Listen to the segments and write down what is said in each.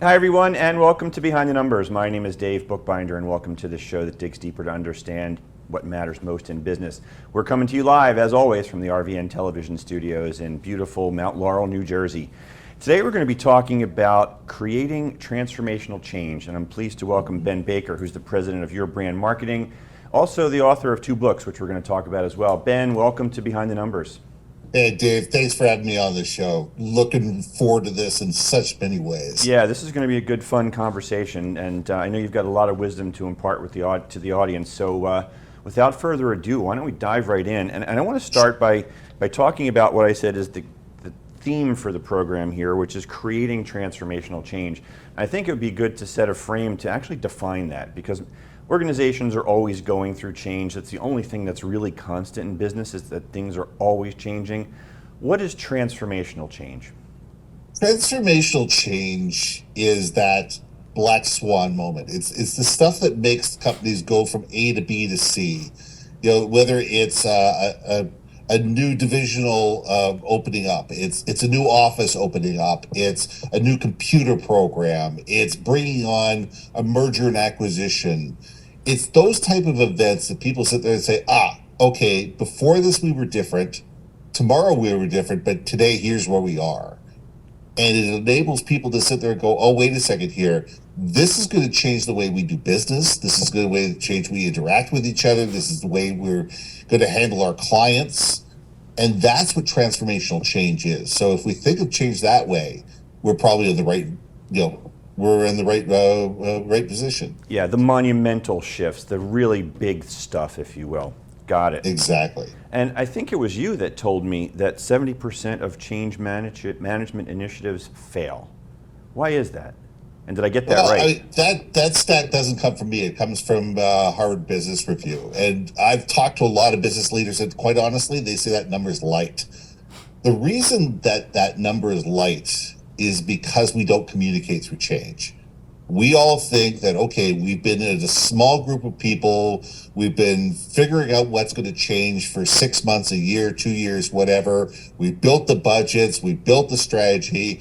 Hi, everyone, and welcome to Behind the Numbers. My name is Dave Bookbinder, and welcome to the show that digs deeper to understand what matters most in business. We're coming to you live, as always, from the RVN television studios in beautiful Mount Laurel, New Jersey. Today, we're going to be talking about creating transformational change, and I'm pleased to welcome Ben Baker, who's the president of Your Brand Marketing, also the author of 2 books, which we're going to talk about as well. Ben, welcome to Behind the Numbers. Hey, Dave, thanks for having me on the show. Looking forward to this in such many ways. Yeah, this is going to be a good, fun conversation, and I know you've got a lot of wisdom to impart with to the audience. So, without further ado, why don't we dive right in? And I want to start by talking about what I said is the theme for the program here, which is creating transformational change. I think it would be good to set a frame to actually define that, because organizations are always going through change. That's the only thing that's really constant in business, is that things are always changing. What is transformational change? Transformational change is that black swan moment. It's the stuff that makes companies go from A to B to C. You know, whether it's a new divisional opening up, it's a new office opening up, it's a new computer program, it's bringing on a merger and acquisition. It's those type of events that people sit there and say, okay, before this we were different, tomorrow we were different, but today here's where we are. And it enables people to sit there and go, oh, wait a second here. This is going to change the way we do business. This is going to change the way we interact with each other. This is the way we're going to handle our clients. And that's what transformational change is. So if we think of change that way, we're probably in the right, we're in the right position. Yeah, the monumental shifts, the really big stuff, if you will. Got it. Exactly. And I think it was you that told me that 70% of change management initiatives fail. Why is that? And did I get that right? That stat doesn't come from me. It comes from Harvard Business Review. And I've talked to a lot of business leaders, and quite honestly, they say that number is light. The reason that number is light is because we don't communicate through change. We all think that, okay, we've been in a small group of people, we've been figuring out what's going to change for 6 months, a year, 2 years, whatever. We built the budgets, we built the strategy,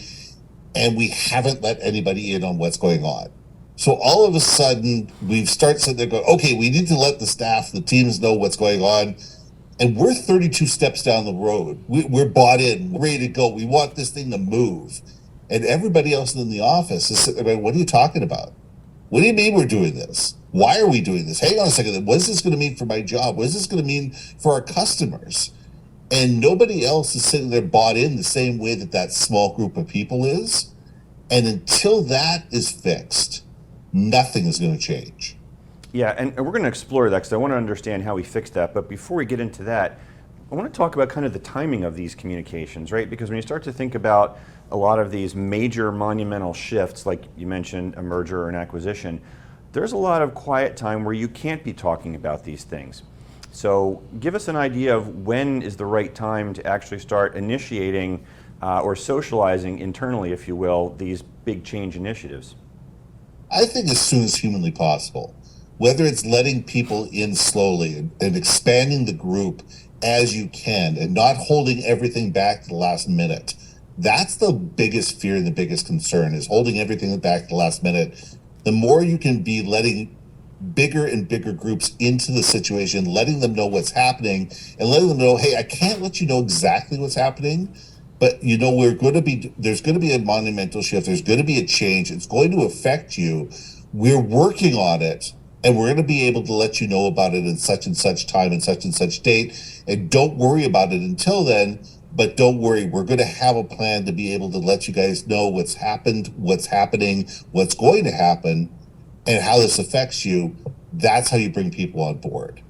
and we haven't let anybody in on what's going on. So all of a sudden, we start sitting there going, okay, we need to let the staff, the teams know what's going on. And we're 32 steps down the road. We're bought in, we're ready to go. We want this thing to move. And everybody else in the office is sitting there going, what are you talking about? What do you mean we're doing this? Why are we doing this? Hang on a second. What is this going to mean for my job? What is this going to mean for our customers? And nobody else is sitting there bought in the same way that small group of people is. And until that is fixed, nothing is going to change. Yeah, and we're going to explore that because I want to understand how we fix that. But before we get into that, I want to talk about kind of the timing of these communications, right? Because when you start to think about a lot of these major monumental shifts, like you mentioned, a merger or an acquisition, there's a lot of quiet time where you can't be talking about these things. So give us an idea of when is the right time to actually start initiating or socializing internally, if you will, these big change initiatives. I think as soon as humanly possible, whether it's letting people in slowly and expanding the group as you can and not holding everything back to the last minute. That's the biggest fear and the biggest concern, is holding everything back to the last minute. The more you can be letting bigger and bigger groups into the situation, letting them know what's happening and letting them know, hey, I can't let you know exactly what's happening, but there's going to be a monumental shift. There's going to be a change. It's going to affect you. We're working on it. And we're going to be able to let you know about it in such and such time and such date. And don't worry about it until then. But don't worry, we're going to have a plan to be able to let you guys know what's happened, what's happening, what's going to happen, and how this affects you. That's how you bring people on board.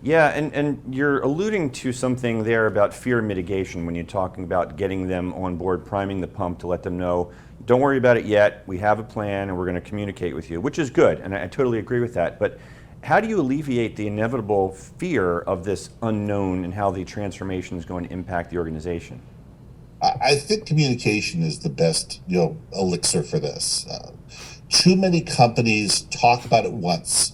Yeah, and you're alluding to something there about fear mitigation when you're talking about getting them on board, priming the pump to let them know, don't worry about it yet, we have a plan and we're going to communicate with you, which is good, and I totally agree with that. But how do you alleviate the inevitable fear of this unknown and how the transformation is going to impact the organization? I think communication is the best, elixir for this. Too many companies talk about it once.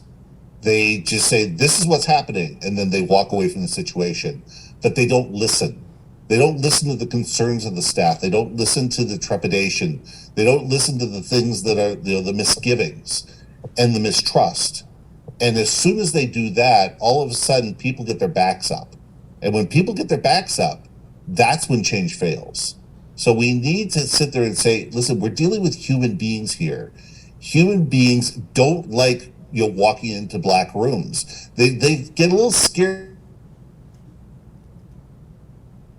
They just say, this is what's happening, and then they walk away from the situation, but they don't listen. They don't listen to the concerns of the staff. They don't listen to the trepidation. They don't listen to the things that are the misgivings and the mistrust. And as soon as they do that, all of a sudden people get their backs up. And when people get their backs up, that's when change fails. So we need to sit there and say, listen, we're dealing with human beings here. Human beings don't like walking into black rooms. They get a little scared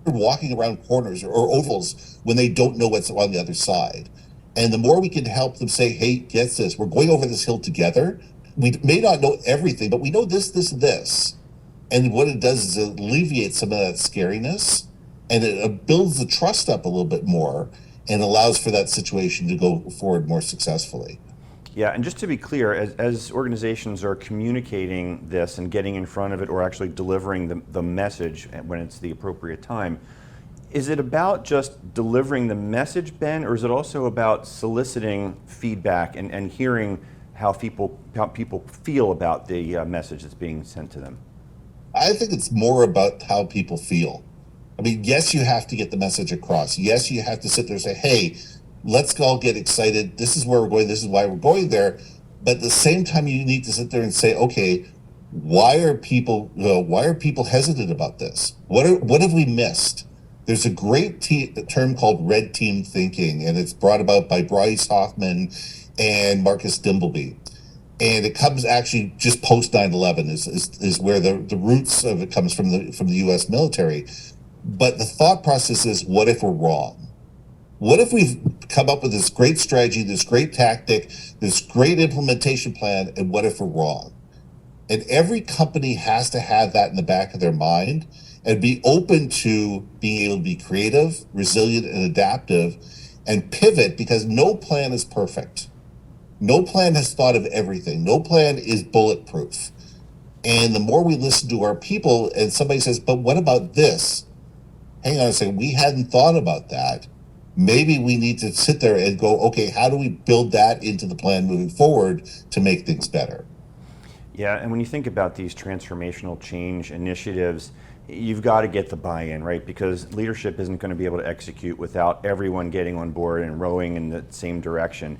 walking around corners or ovals when they don't know what's on the other side. And the more we can help them say, hey, get this, we're going over this hill together. We may not know everything, but we know this, this, and this. And what it does is it alleviates some of that scariness, and it builds the trust up a little bit more and allows for that situation to go forward more successfully. Yeah, and just to be clear, as organizations are communicating this and getting in front of it or actually delivering the message when it's the appropriate time, is it about just delivering the message, Ben, or is it also about soliciting feedback and hearing how people feel about the message that's being sent to them? I think it's more about how people feel. I mean, yes, you have to get the message across. Yes, you have to sit there and say, hey, let's all get excited. This is where we're going. This is why we're going there. But at the same time, you need to sit there and say, okay, why are people hesitant about this? What have we missed? There's a great term called red team thinking, and it's brought about by Bryce Hoffman and Marcus Dimbleby. And it comes actually just post 9/11 is where the roots of it comes from the U.S. military. But the thought process is, what if we're wrong? What if we've come up with this great strategy, this great tactic, this great implementation plan, and what if we're wrong? And every company has to have that in the back of their mind and be open to being able to be creative, resilient, and adaptive and pivot, because no plan is perfect. No plan has thought of everything. No plan is bulletproof. And the more we listen to our people and somebody says, but what about this? Hang on a second, we hadn't thought about that. Maybe we need to sit there and go, okay, how do we build that into the plan moving forward to make things better? Yeah, and when you think about these transformational change initiatives, you've got to get the buy-in, right? Because leadership isn't going to be able to execute without everyone getting on board and rowing in the same direction.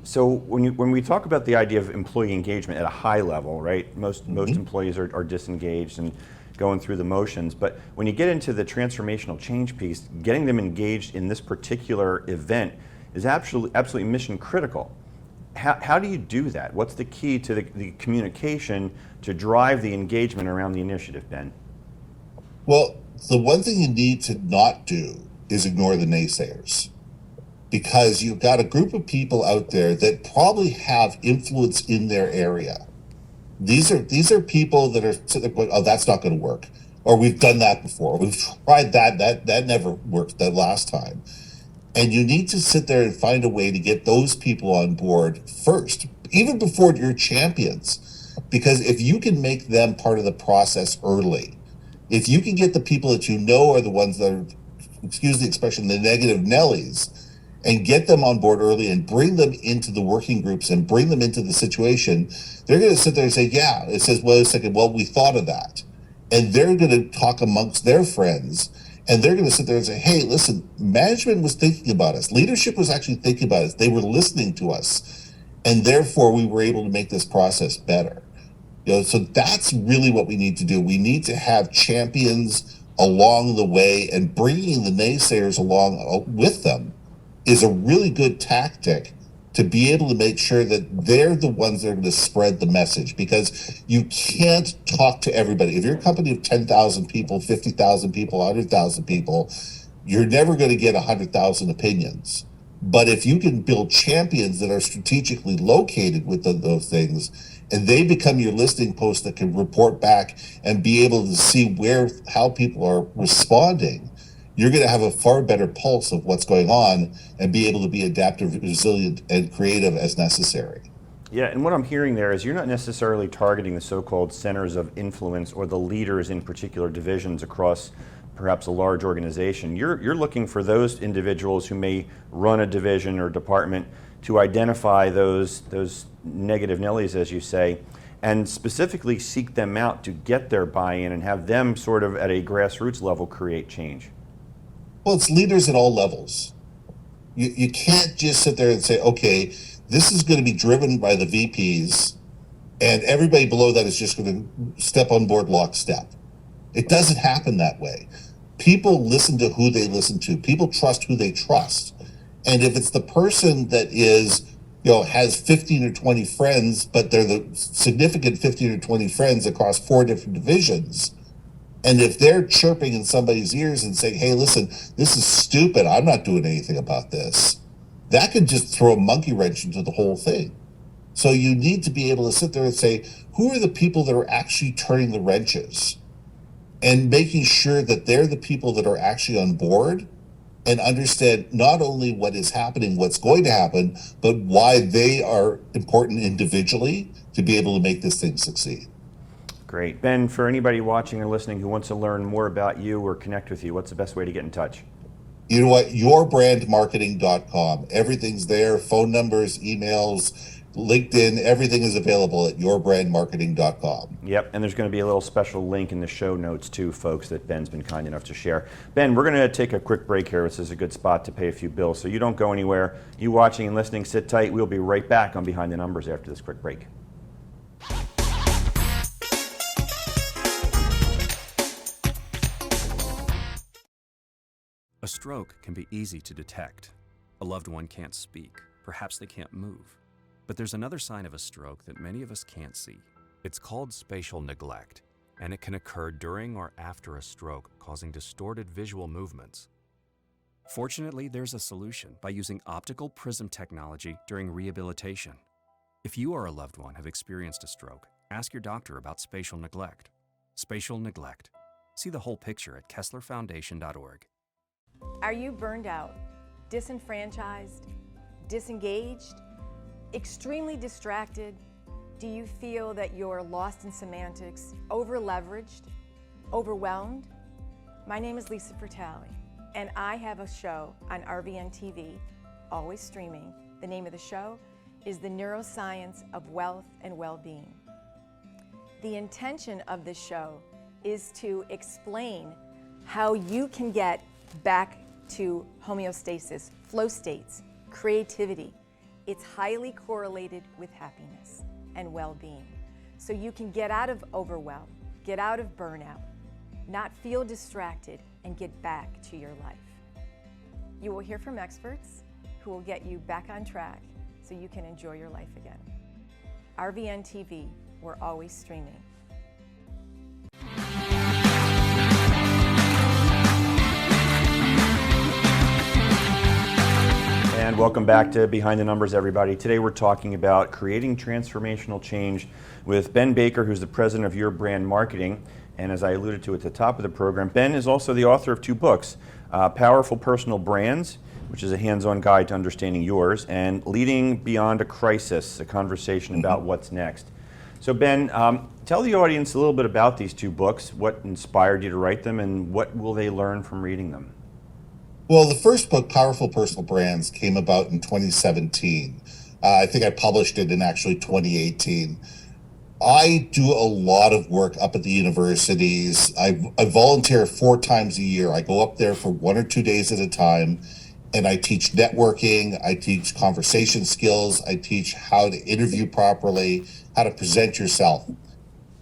So when we talk about the idea of employee engagement at a high level, right? Most employees are disengaged and going through the motions. But when you get into the transformational change piece, getting them engaged in this particular event is absolutely mission critical. How do you do that? What's the key to the communication to drive the engagement around the initiative, Ben? Well, the one thing you need to not do is ignore the naysayers, because you've got a group of people out there that probably have influence in their area. These are people that are sitting there going, oh, that's not going to work. Or we've done that before. We've tried that never worked that last time. And you need to sit there and find a way to get those people on board first, even before your champions. Because if you can make them part of the process early, if you can get the people that you know are the ones that are, excuse the expression, the negative Nellies, and get them on board early and bring them into the working groups and bring them into the situation, they're going to sit there and say, yeah, it says, wait a second, well, we thought of that. And they're going to talk amongst their friends, and they're going to sit there and say, hey, listen, management was thinking about us. Leadership was actually thinking about us. They were listening to us. And therefore, we were able to make this process better. So that's really what we need to do. We need to have champions along the way, and bringing the naysayers along with them is a really good tactic to be able to make sure that they're the ones that are going to spread the message, because you can't talk to everybody. If you're a company of 10,000 people, 50,000 people, 100,000 people, you're never going to get 100,000 opinions. But if you can build champions that are strategically located with those things, and they become your listening post that can report back and be able to see how people are responding, you're going to have a far better pulse of what's going on and be able to be adaptive, resilient, and creative as necessary. Yeah, and what I'm hearing there is you're not necessarily targeting the so-called centers of influence or the leaders in particular divisions across perhaps a large organization. You're looking for those individuals who may run a division or department to identify those negative Nellies, as you say, and specifically seek them out to get their buy-in and have them sort of at a grassroots level create change? Well, it's leaders at all levels. You can't just sit there and say, okay, this is going to be driven by the VPs, and everybody below that is just going to step on board lockstep. It doesn't happen that way. People listen to who they listen to. People trust who they trust. And if it's the person that is, has 15 or 20 friends, but they're the significant 15 or 20 friends across 4 different divisions, and if they're chirping in somebody's ears and saying, hey, listen, this is stupid, I'm not doing anything about this, that could just throw a monkey wrench into the whole thing. So you need to be able to sit there and say, who are the people that are actually turning the wrenches? And making sure that they're the people that are actually on board and understand not only what is happening, what's going to happen, but why they are important individually to be able to make this thing succeed. Great. Ben, for anybody watching or listening who wants to learn more about you or connect with you, what's the best way to get in touch? You know what? Yourbrandmarketing.com. Everything's there. Phone numbers, emails, LinkedIn, everything is available at yourbrandmarketing.com. Yep, and there's going to be a little special link in the show notes too, folks, that Ben's been kind enough to share. Ben, we're going to take a quick break here. This is a good spot to pay a few bills, so you don't go anywhere. You watching and listening, sit tight. We'll be right back on Behind the Numbers after this quick break. A stroke can be easy to detect. A loved one can't speak. Perhaps they can't move. But there's another sign of a stroke that many of us can't see. It's called spatial neglect, and it can occur during or after a stroke, causing distorted visual movements. Fortunately, there's a solution by using optical prism technology during rehabilitation. If you or a loved one have experienced a stroke, ask your doctor about spatial neglect. Spatial neglect. See the whole picture at KesslerFoundation.org. Are you burned out, disenfranchised, disengaged, extremely distracted? Do you feel that you're lost in semantics, over-leveraged, overwhelmed? My name is Lisa Fratelli, and I have a show on RVN TV, always streaming. The name of the show is The Neuroscience of Wealth and Well-Being. The intention of this show is to explain how you can get back to homeostasis, flow states, creativity. It's highly correlated with happiness and well-being. So you can get out of overwhelm, get out of burnout, not feel distracted, and get back to your life. You will hear from experts who will get you back on track so you can enjoy your life again. RVN TV, we're always streaming. And welcome back to Behind the Numbers, everybody. Today we're talking about creating transformational change with Ben Baker, who's the president of Your Brand Marketing. And as I alluded to at the top of the program, Ben is also the author of 2 books, Powerful Personal Brands, which is a hands-on guide to understanding yours, and Leading Beyond a Crisis, a conversation about what's next. So Ben, tell the audience a little bit about these 2 books, what inspired you to write them, and what will they learn from reading them? Well, the first book, Powerful Personal Brands, came about in 2017. I think I published it in actually 2018. I do a lot of work up at the universities. I volunteer 4 times a year. I go up there for 1 or 2 days at a time, and I teach networking, I teach conversation skills, I teach how to interview properly, how to present yourself.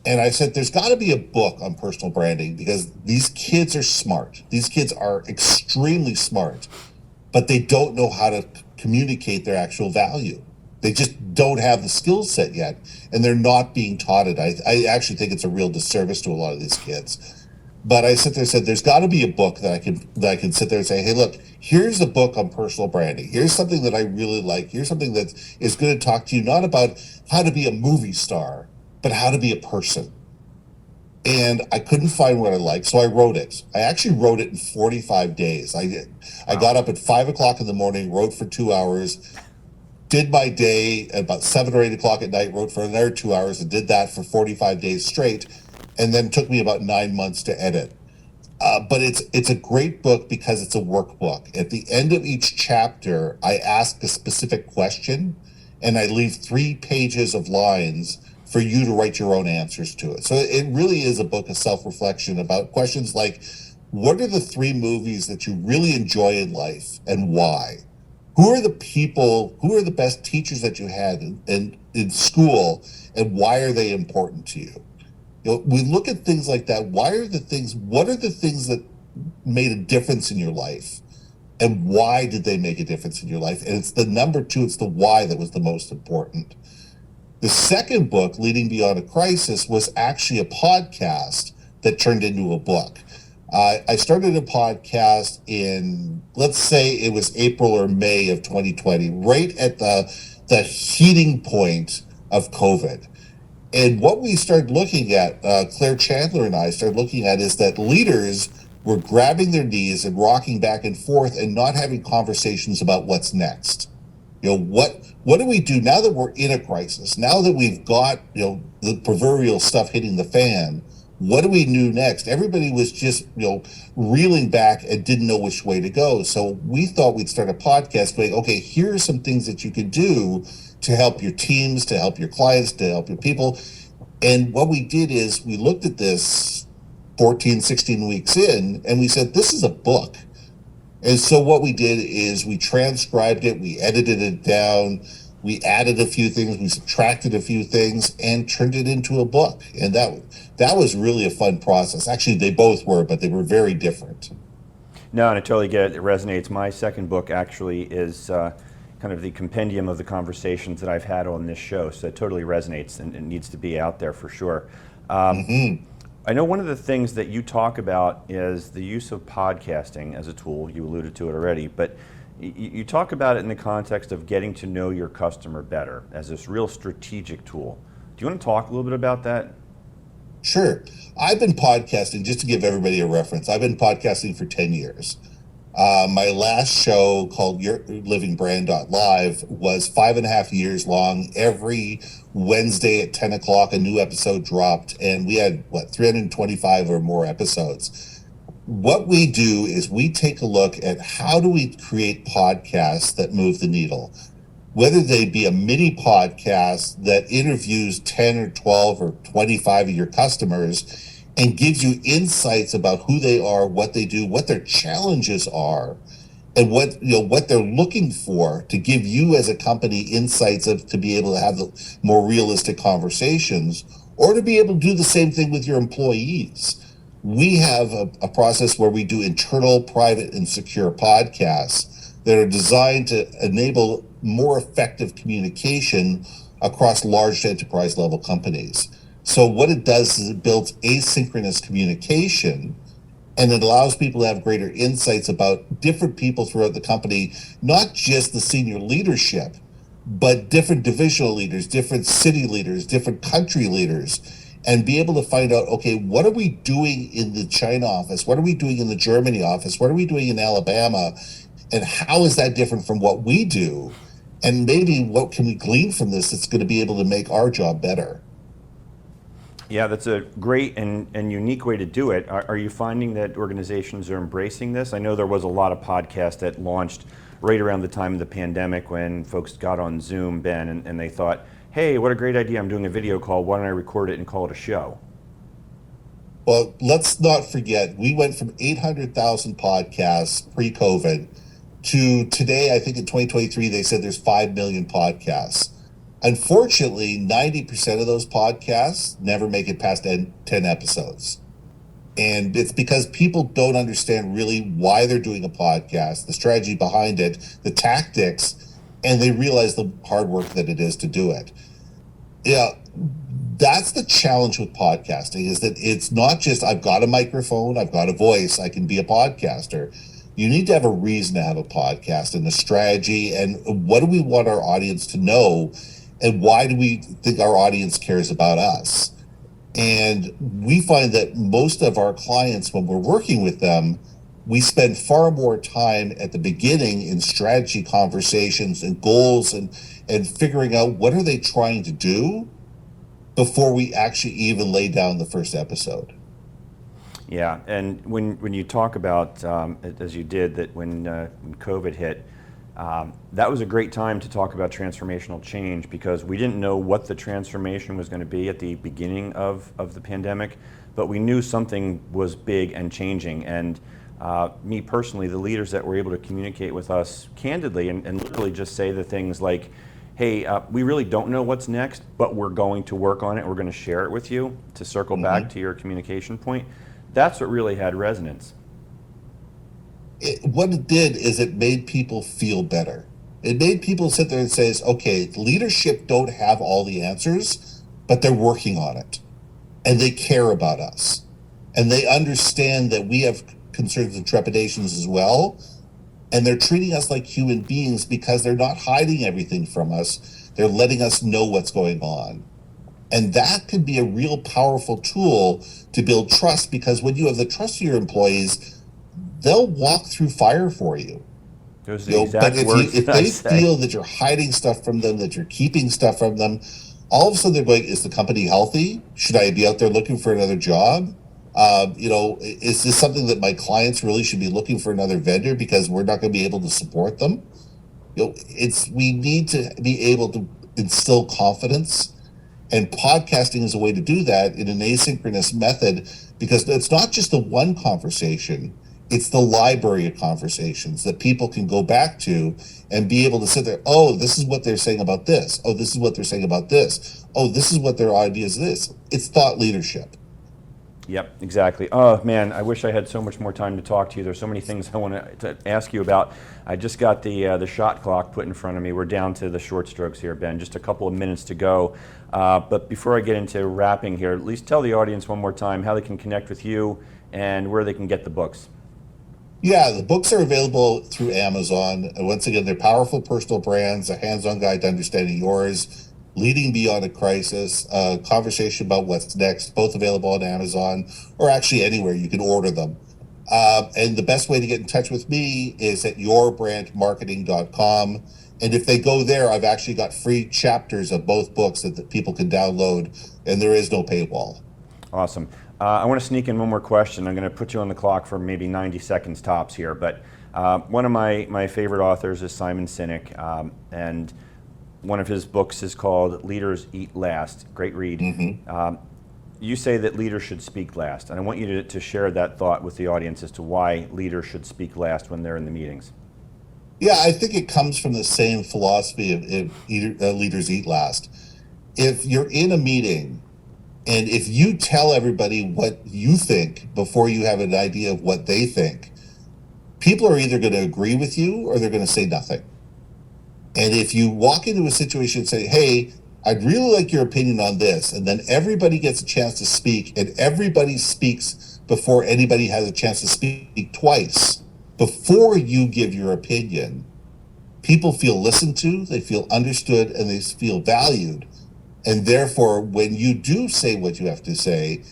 And I said, there's got to be a book on personal branding because these kids are smart. These kids are extremely smart, but they don't know how to communicate their actual value. They just don't have the skill set yet, and they're not being taught it. I actually think it's a real disservice to a lot of these kids. But I sit there and said, there's got to be a book that I can sit there and say, hey, look, here's a book on personal branding. Here's something that I really like. Here's something that is going to talk to you not about how to be a movie star, but how to be a person. And I couldn't find what I liked, so I wrote it. I actually wrote it in 45 days. I got up at 5 o'clock in the morning, wrote for 2 hours, did my day at about 7 or 8 o'clock at night, wrote for another 2 hours, and did that for 45 days straight, and then took me about 9 months to edit. But it's a great book because it's a workbook. At the end of each chapter, I ask a specific question, and I leave 3 pages of lines for you to write your own answers to it. So it really is a book of self-reflection about questions like, what are the 3 movies that you really enjoy in life and why? Who are the people, who are the best teachers that you had in school, and why are they important to you? You know, we look at things like that. What are the things that made a difference in your life? And why did they make a difference in your life? And it's the number 2, it's the why that was the most important. The second book, Leading Beyond a Crisis, was actually a podcast that turned into a book. I started a podcast in, let's say it was April or May of 2020, right at the heating point of COVID. And what we started looking at, Claire Chandler and I started looking at, is that leaders were grabbing their knees and rocking back and forth and not having conversations about what's next. You know, what do we do now that we're in a crisis? Now that we've got, the proverbial stuff hitting the fan, what do we do next? Everybody was just, reeling back and didn't know which way to go. So we thought we'd start a podcast going, okay, here are some things that you could do to help your teams, to help your clients, to help your people. And what we did is we looked at this 14, 16 weeks in, and we said, this is a book. And so what we did is we transcribed it, we edited it down, we added a few things, we subtracted a few things, and turned it into a book. And that was really a fun process. Actually, they both were, but they were very different. No, and I totally get it. It resonates. My second book actually is kind of the compendium of the conversations that I've had on this show, so it totally resonates and it needs to be out there for sure. I know one of the things that you talk about is the use of podcasting as a tool. You alluded to it already, but you talk about it in the context of getting to know your customer better as this real strategic tool. Do you want to talk a little bit about that? Sure. I've been podcasting, just to give everybody a reference, I've been podcasting for 10 years. My last show, called Your Living Brand Live, was 5.5 years long. Every Wednesday at 10 o'clock, a new episode dropped, and we had, 325 or more episodes. What we do is we take a look at how do we create podcasts that move the needle, whether they be a mini podcast that interviews 10 or 12 or 25 of your customers and gives you insights about who they are, what they do, what their challenges are, and what they're looking for, to give you as a company insights to be able to have the more realistic conversations, or to be able to do the same thing with your employees. We have a process where we do internal, private, and secure podcasts that are designed to enable more effective communication across large enterprise level companies. So what it does is it builds asynchronous communication, and it allows people to have greater insights about different people throughout the company, not just the senior leadership, but different divisional leaders, different city leaders, different country leaders, and be able to find out, okay, what are we doing in the China office? What are we doing in the Germany office? What are we doing in Alabama? And how is that different from what we do? And maybe what can we glean from this that's going to be able to make our job better? Yeah, that's a great and unique way to do it. Are you finding that organizations are embracing this? I know there was a lot of podcasts that launched right around the time of the pandemic when folks got on Zoom, Ben, and they thought, hey, what a great idea, I'm doing a video call, why don't I record it and call it a show? Well, let's not forget, we went from 800,000 podcasts pre-COVID to today, I think in 2023, they said there's 5 million podcasts. Unfortunately, 90% of those podcasts never make it past 10 episodes. And it's because people don't understand really why they're doing a podcast, the strategy behind it, the tactics, and they realize the hard work that it is to do it. Yeah, that's the challenge with podcasting, is that it's not just, I've got a microphone, I've got a voice, I can be a podcaster. You need to have a reason to have a podcast and a strategy, and what do we want our audience to know, and why do we think our audience cares about us? And we find that most of our clients, when we're working with them, we spend far more time at the beginning in strategy conversations and goals and figuring out what are they trying to do before we actually even lay down the first episode. Yeah, and when you talk about, as you did, that when COVID hit, that was a great time to talk about transformational change because we didn't know what the transformation was going to be at the beginning of the pandemic, but we knew something was big and changing. And me personally, the leaders that were able to communicate with us candidly and literally just say the things like, hey, we really don't know what's next, but we're going to work on it. We're going to share it with you, to circle back to your communication point. That's what really had resonance. What it did is it made people feel better. It made people sit there and say, okay, leadership don't have all the answers, but they're working on it. And they care about us. And they understand that we have concerns and trepidations as well. And they're treating us like human beings because they're not hiding everything from us. They're letting us know what's going on. And that could be a real powerful tool to build trust, because when you have the trust of your employees, they'll walk through fire for you. Those are the exact But words if that I they say. feel that you're hiding stuff from them, that you're keeping stuff from them, all of a sudden they're going, is the company healthy? Should I be out there looking for another job? Is this something that my clients really should be looking for another vendor because we're not going to be able to support them? We need to be able to instill confidence, and podcasting is a way to do that in an asynchronous method, because it's not just the one conversation, it's the library of conversations that people can go back to and be able to sit there. Oh, this is what they're saying about this. Oh, this is what they're saying about this. Oh, this is what their idea is this. It's thought leadership. Yep, exactly. Oh man, I wish I had so much more time to talk to you. There's so many things I want to ask you about. I just got the shot clock put in front of me. We're down to the short strokes here, Ben. Just a couple of minutes to go. But before I get into wrapping here, at least tell the audience one more time how they can connect with you and where they can get the books. Yeah, the books are available through Amazon. And once again, they're powerful personal brands, a hands-on guide to understanding yours, leading beyond a crisis, a conversation about what's next, both available on Amazon or actually anywhere you can order them. And the best way to get in touch with me is at yourbrandmarketing.com. And if they go there, I've actually got free chapters of both books that people can download, and there is no paywall. Awesome. I want to sneak in one more question. I'm going to put you on the clock for maybe 90 seconds tops here. But one of my favorite authors is Simon Sinek, and one of his books is called Leaders Eat Last. Great read. You say that leaders should speak last, and I want you to share that thought with the audience as to why leaders should speak last when they're in the meetings. Yeah, I think it comes from the same philosophy of leaders eat last. If you're in a meeting and if you tell everybody what you think before you have an idea of what they think, people are either going to agree with you or they're going to say nothing. And if you walk into a situation and say, hey, I'd really like your opinion on this, and then everybody gets a chance to speak, and everybody speaks before anybody has a chance to speak twice, before you give your opinion, people feel listened to, they feel understood, and they feel valued. And therefore, when you do say what you have to say,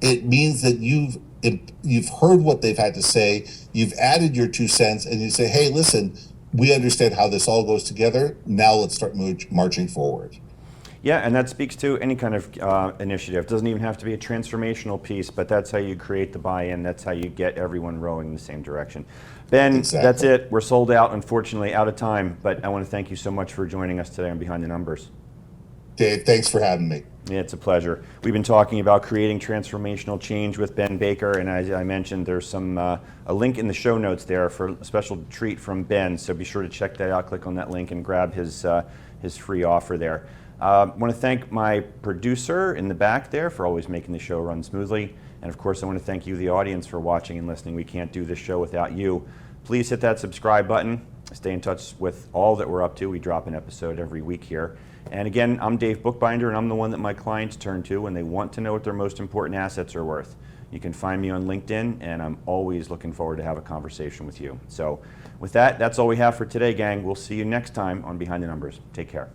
it means that you've heard what they've had to say, you've added your 2 cents, and you say, hey, listen, we understand how this all goes together. Now let's start marching forward. Yeah, and that speaks to any kind of initiative. It doesn't even have to be a transformational piece, but that's how you create the buy-in. That's how you get everyone rowing in the same direction. Ben, Exactly. That's it. We're sold out, unfortunately, out of time. But I want to thank you so much for joining us today on Behind the Numbers. Dave, thanks for having me. Yeah, it's a pleasure. We've been talking about creating transformational change with Ben Baker, and as I mentioned, there's a link in the show notes there for a special treat from Ben, so be sure to check that out. Click on that link and grab his free offer there. I want to thank my producer in the back there for always making the show run smoothly, and of course I want to thank you, the audience, for watching and listening. We can't do this show without you. Please hit that subscribe button. Stay in touch with all that we're up to. We drop an episode every week here. And again, I'm Dave Bookbinder, and I'm the one that my clients turn to when they want to know what their most important assets are worth. You can find me on LinkedIn, and I'm always looking forward to have a conversation with you. So with that, that's all we have for today, gang. We'll see you next time on Behind the Numbers. Take care.